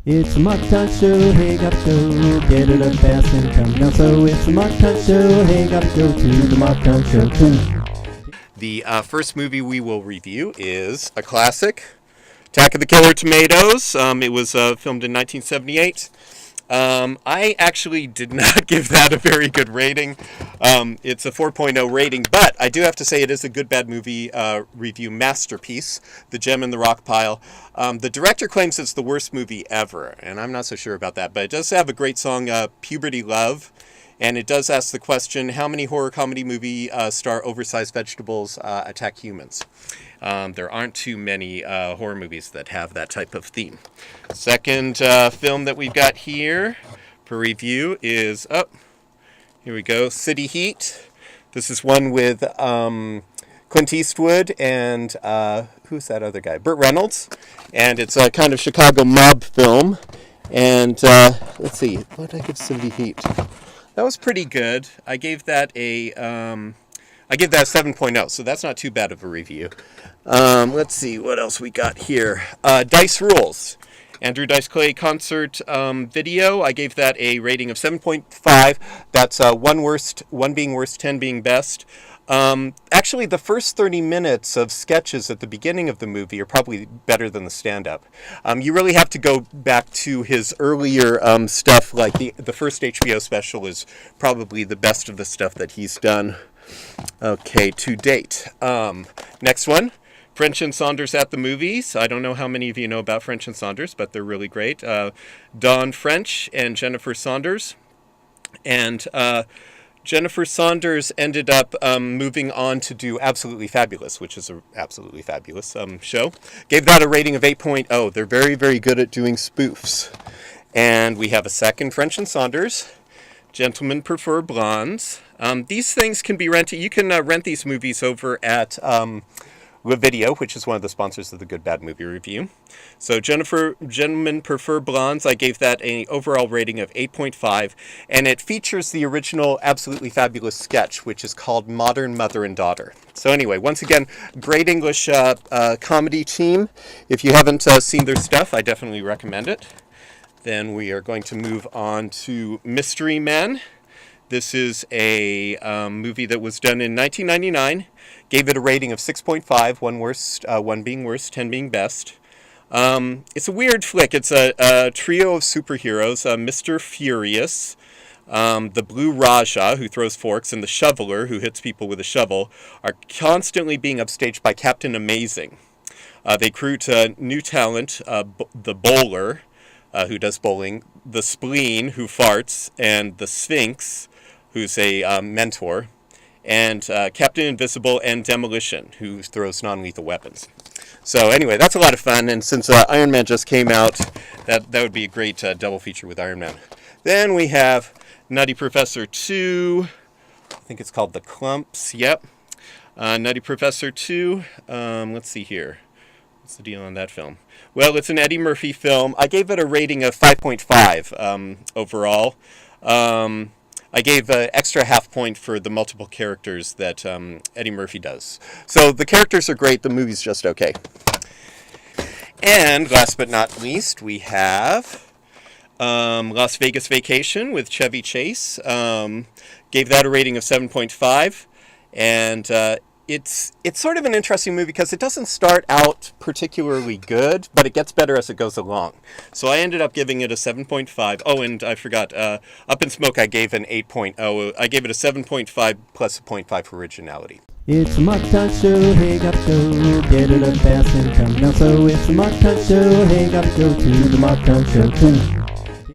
It's the Mark Tyne Show, hey, gotta go, get it up fast and come down. So it's the Mark Tyne Show, hey, gotta go to the Mark Tyne Show too. The first movie we will review is a classic, Attack of the Killer Tomatoes. It was filmed in 1978. I actually did not give that a very good rating. It's a 4.0 rating, but I do have to say it is a good bad movie review masterpiece, The Gem in the Rock Pile. The director claims it's the worst movie ever, and I'm not so sure about that, but it does have a great song, Puberty Love, and it does ask the question, how many horror comedy movie star oversized vegetables attack humans? There aren't too many horror movies that have that type of theme. Second film that we've got here for review is, here we go, City Heat. This is one with Clint Eastwood and, who's that other guy? Burt Reynolds. And it's a kind of Chicago mob film. And let's see, what did I give City Heat? That was pretty good. I gave that a 7.0, so that's not too bad of a review. Let's see what else we got here. Dice Rules. Andrew Dice Clay concert video. I gave that a rating of 7.5. That's 1 being worst, 10 being best. Actually, the first 30 minutes of sketches at the beginning of the movie are probably better than the stand-up. You really have to go back to his earlier stuff, like the first HBO special is probably the best of the stuff that he's done. Okay, to date. Next one, French and Saunders at the Movies. I don't know how many of you know about French and Saunders, but they're really great. Dawn French and Jennifer Saunders. And Jennifer Saunders ended up moving on to do Absolutely Fabulous, which is an absolutely fabulous show. Gave that a rating of 8.0. They're very, very good at doing spoofs. And we have a second, French and Saunders. Gentlemen Prefer Blondes. These things can be rented. You can rent these movies over at Video, which is one of the sponsors of the Good Bad Movie Review. So Gentlemen Prefer Blondes, I gave that an overall rating of 8.5, and it features the original Absolutely Fabulous sketch, which is called Modern Mother and Daughter. So anyway, once again, great English comedy team. If you haven't seen their stuff, I definitely recommend it. Then we are going to move on to Mystery Men. This is a movie that was done in 1999. Gave it a rating of 6.5, 1 being worst, 10 being best. It's a weird flick. It's a trio of superheroes, Mr. Furious, the Blue Raja, who throws forks, and the Shoveler, who hits people with a shovel, are constantly being upstaged by Captain Amazing. They recruit new talent, the Bowler, who does bowling, the Spleen, who farts, and the Sphinx, who's a mentor, and Captain Invisible and Demolition, who throws non-lethal weapons. So anyway, that's a lot of fun, and since Iron Man just came out, that would be a great double feature with Iron Man. Then we have Nutty Professor 2, I think it's called The Clumps, yep. Nutty Professor 2, let's see here. What's the deal on that film? Well, it's an Eddie Murphy film. I gave it a rating of 5.5 overall. I gave an extra half point for the multiple characters that Eddie Murphy does. So the characters are great, the movie's just okay. And last but not least, we have Las Vegas Vacation with Chevy Chase. Gave that a rating of 7.5. And it's sort of an interesting movie because it doesn't start out particularly good, but it gets better as it goes along. So I ended up giving it a 7.5. Oh, and I forgot, Up in Smoke I gave an 8.0. I gave it a 7.5 plus a 0.5 for originality. It's the Mark Tyne Show, hey, gotta go, get it up fast and come down. So it's the Mark Tyne Show, hey, gotta go to the Mark Tyne Show too.